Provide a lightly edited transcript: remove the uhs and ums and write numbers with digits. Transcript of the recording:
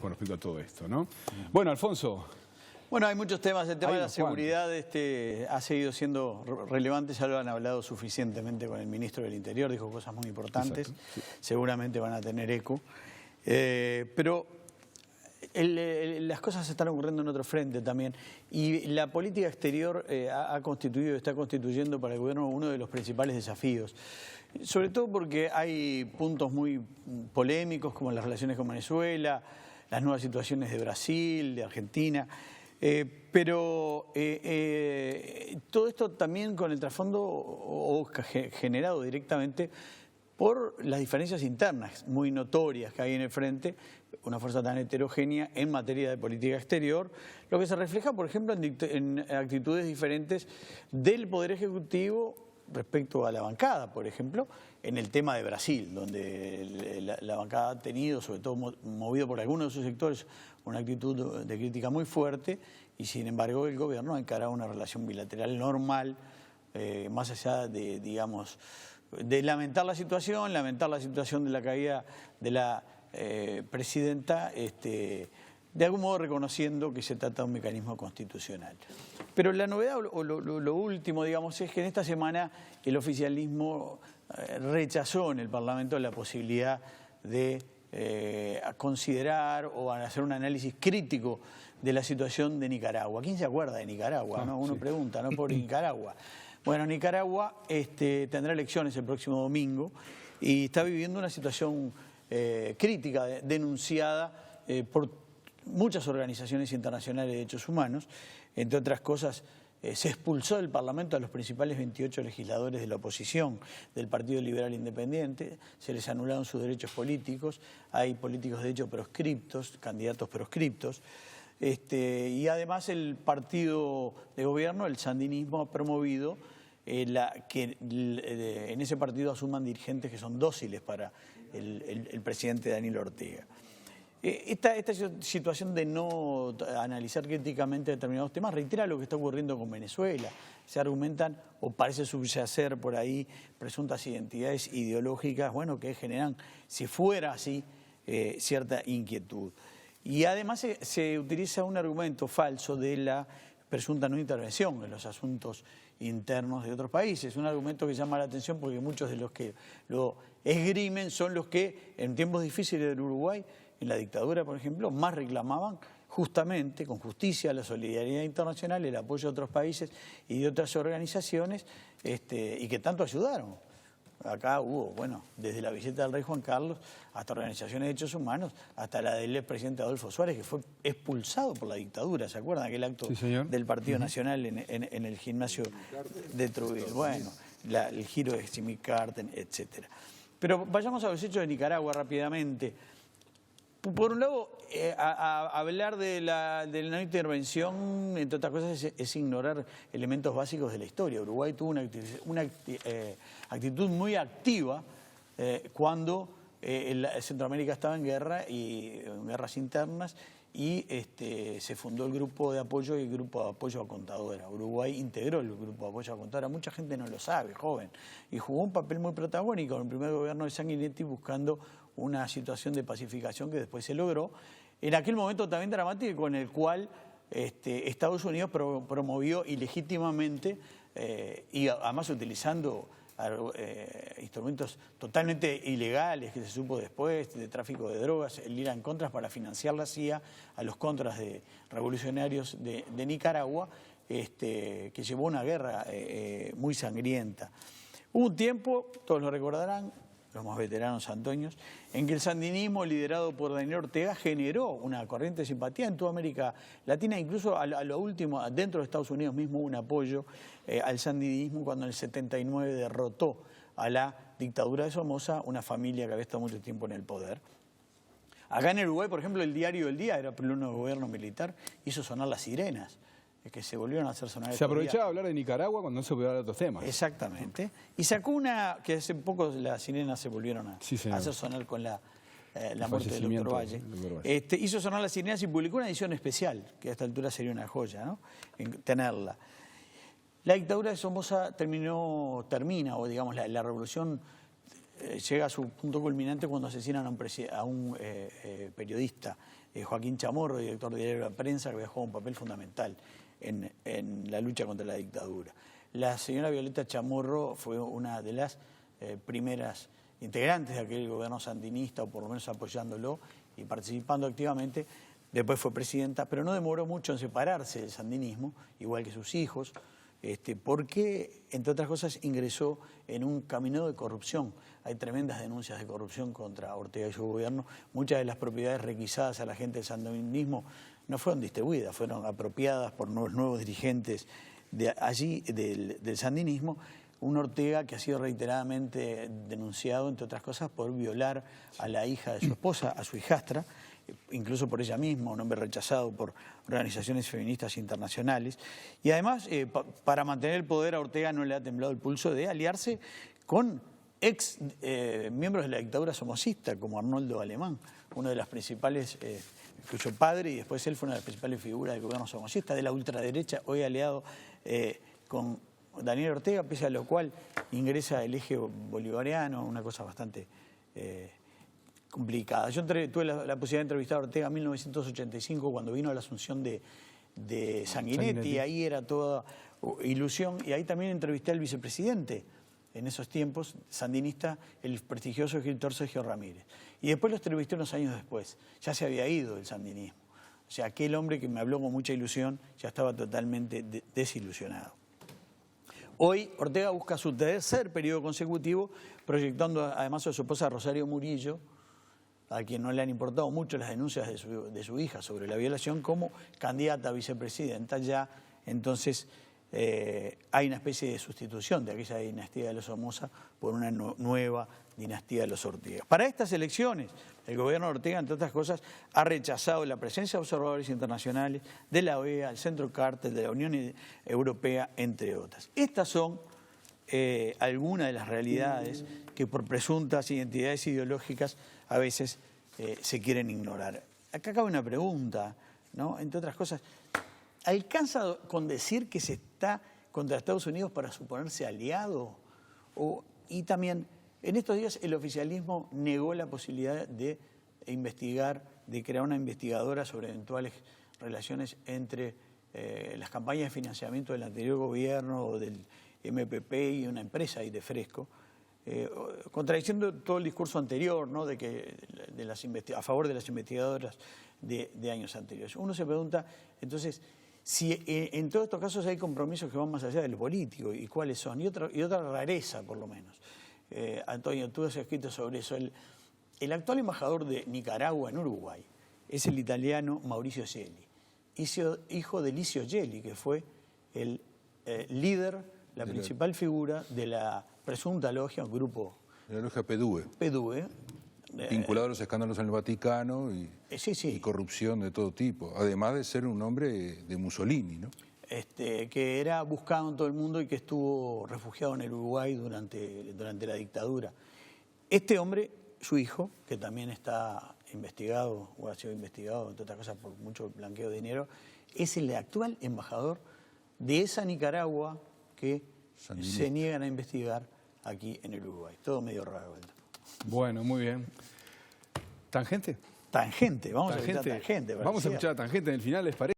con respecto a todo esto, ¿no? Bueno, Alfonso. Bueno, hay muchos temas. El tema de la seguridad ha seguido siendo relevante. Ya lo han hablado suficientemente con el ministro del Interior. Dijo cosas muy importantes. Exacto, sí. Seguramente van a tener eco. Pero las cosas se están ocurriendo en otro frente también. Y la política exterior ha constituido, está constituyendo para el gobierno uno de los principales desafíos. Sobre todo porque hay puntos muy polémicos como las relaciones con Venezuela, las nuevas situaciones de Brasil, de Argentina. Pero todo esto también con el trasfondo generado directamente por las diferencias internas muy notorias que hay en el frente, una fuerza tan heterogénea en materia de política exterior, lo que se refleja, por ejemplo, en actitudes diferentes del Poder Ejecutivo respecto a la bancada, por ejemplo, en el tema de Brasil, donde la bancada ha tenido, sobre todo movido por algunos de sus sectores, una actitud de crítica muy fuerte y, sin embargo, el gobierno ha encarado una relación bilateral normal, más allá de, digamos, de lamentar la situación de la caída de la presidenta, de algún modo reconociendo que se trata de un mecanismo constitucional. Pero la novedad o lo último, digamos, es que en esta semana el oficialismo rechazó en el Parlamento la posibilidad de considerar o hacer un análisis crítico de la situación de Nicaragua. ¿Quién se acuerda de Nicaragua? ¿No? Uno pregunta, ¿no? Por Nicaragua. Bueno, Nicaragua tendrá elecciones el próximo domingo y está viviendo una situación crítica, denunciada por muchas organizaciones internacionales de derechos humanos. Entre otras cosas, se expulsó del Parlamento a los principales 28 legisladores de la oposición del Partido Liberal Independiente, se les anularon sus derechos políticos, hay políticos de hecho proscriptos, candidatos proscriptos, y además el partido de gobierno, el sandinismo, ha promovido que en ese partido asuman dirigentes que son dóciles para el presidente Daniel Ortega. Esta situación de no analizar críticamente determinados temas reitera lo que está ocurriendo con Venezuela. Se argumentan o parece subyacer por ahí presuntas identidades ideológicas, bueno, que generan, si fuera así, cierta inquietud. Y además se utiliza un argumento falso de la presunta no intervención en los asuntos internos de otros países. Un argumento que llama la atención porque muchos de los que lo esgrimen son los que en tiempos difíciles del Uruguay, en la dictadura, por ejemplo, más reclamaban justamente, con justicia, la solidaridad internacional, el apoyo de otros países y de otras organizaciones, y que tanto ayudaron. Acá hubo, bueno, desde la visita del rey Juan Carlos hasta organizaciones de derechos humanos, hasta la del expresidente Adolfo Suárez, que fue expulsado por la dictadura. ¿Se acuerdan aquel acto del Partido Nacional en el gimnasio de Trujillo? Bueno, el giro de Jimmy Carter, etc. Pero vayamos a los hechos de Nicaragua rápidamente. Por un lado, hablar de la no intervención, entre otras cosas, es ignorar elementos básicos de la historia. Uruguay tuvo una actitud muy activa cuando Centroamérica estaba en guerra y en guerras internas y se fundó el grupo de apoyo y el grupo de apoyo a Contadora. Uruguay integró el grupo de apoyo a Contadora. Mucha gente no lo sabe, joven, y jugó un papel muy protagónico en el primer gobierno de Sanguinetti buscando una situación de pacificación que después se logró. En aquel momento también dramático en el cual Estados Unidos promovió ilegítimamente y además utilizando instrumentos totalmente ilegales que se supo después, de tráfico de drogas, el ir en contras para financiar la CIA a los contras de revolucionarios de Nicaragua, que llevó a una guerra muy sangrienta. Hubo un tiempo, todos lo recordarán, los más veteranos santoños, en que el sandinismo liderado por Daniel Ortega generó una corriente de simpatía en toda América Latina, incluso a lo último, dentro de Estados Unidos mismo, un apoyo al sandinismo cuando en el 79 derrotó a la dictadura de Somoza, una familia que había estado mucho tiempo en el poder. Acá en Uruguay, por ejemplo, el Diario del Día, era pleno gobierno militar, hizo sonar las sirenas, que se volvieron a hacer sonar. Se aprovechaba a hablar de Nicaragua cuando no se podía hablar de otros temas. Exactamente. Y sacó una, que hace poco las sirenas se volvieron a hacer sonar con la muerte del Dr. Valle. Hizo sonar las sirenas y publicó una edición especial, que a esta altura sería una joya, ¿no? En tenerla. La dictadura de Somoza termina, o digamos la revolución llega a su punto culminante cuando asesinan a un periodista Joaquín Chamorro, director de Diario de la Prensa, que había jugado un papel fundamental en la lucha contra la dictadura. La señora Violeta Chamorro fue una de las primeras integrantes de aquel gobierno sandinista, o por lo menos apoyándolo y participando activamente. Después fue presidenta, pero no demoró mucho en separarse del sandinismo, igual que sus hijos, porque, entre otras cosas, ingresó en un camino de corrupción. Hay tremendas denuncias de corrupción contra Ortega y su gobierno. Muchas de las propiedades requisadas a la gente del sandinismo no fueron distribuidas, fueron apropiadas por los nuevos dirigentes de allí, del sandinismo. Un Ortega que ha sido reiteradamente denunciado, entre otras cosas, por violar a la hija de su esposa, a su hijastra, incluso por ella misma, un hombre rechazado por organizaciones feministas internacionales. Y además, para mantener el poder, a Ortega no le ha temblado el pulso de aliarse con ex miembros de la dictadura somocista, como Arnoldo Alemán, uno de las principales, cuyo padre y después él fue una de las principales figuras del gobierno somocista, de la ultraderecha, hoy aliado con Daniel Ortega, pese a lo cual ingresa el eje bolivariano, una cosa bastante complicada. Yo tuve la posibilidad de entrevistar a Ortega en 1985, cuando vino a la asunción de Sanguinetti, y ahí era toda ilusión, y ahí también entrevisté al vicepresidente, en esos tiempos, sandinista, el prestigioso escritor Sergio Ramírez. Y después lo entrevisté unos años después, ya se había ido del sandinismo. O sea, aquel hombre que me habló con mucha ilusión ya estaba totalmente desilusionado. Hoy Ortega busca su tercer periodo consecutivo, proyectando además a su esposa Rosario Murillo, a quien no le han importado mucho las denuncias de su hija sobre la violación, como candidata a vicepresidenta. Ya entonces hay una especie de sustitución de aquella dinastía de los Somoza por una nueva dinastía de los Ortega. Para estas elecciones, el gobierno de Ortega, entre otras cosas, ha rechazado la presencia de observadores internacionales de la OEA, el Centro Carter, de la Unión Europea, entre otras. Estas son algunas de las realidades que por presuntas identidades ideológicas a veces se quieren ignorar. Acá cabe una pregunta, ¿no? Entre otras cosas, ¿alcanza con decir que se está contra Estados Unidos para suponerse aliado? Y también, en estos días el oficialismo negó la posibilidad de investigar, de crear una investigadora sobre eventuales relaciones entre las campañas de financiamiento del anterior gobierno o del MPP y una empresa ahí de Fresco, contradiciendo todo el discurso anterior, ¿no? A favor de las investigadoras de años anteriores. Uno se pregunta, entonces, si en todos estos casos hay compromisos que van más allá del político, y cuáles son, y otra rareza por lo menos. Antonio, tú has escrito sobre eso. El actual embajador de Nicaragua en Uruguay es el italiano Mauricio Gelli, hijo de Licio Gelli, que fue el líder, la principal figura de la presunta logia, un grupo... De la logia PDUE. PDUE. Vinculado a los escándalos en el Vaticano y corrupción de todo tipo, además de ser un hombre de Mussolini, ¿no? Que era buscado en todo el mundo y que estuvo refugiado en el Uruguay durante la dictadura. Este hombre, su hijo, que también está investigado, o ha sido investigado, entre otras cosas, por mucho blanqueo de dinero, es el actual embajador de esa Nicaragua que se niegan a investigar aquí en el Uruguay. Todo medio raro. Bueno, muy bien. ¿Tangente? Tangente, vamos a escuchar Tangente. Vamos a escuchar a Tangente en el final, ¿les parece?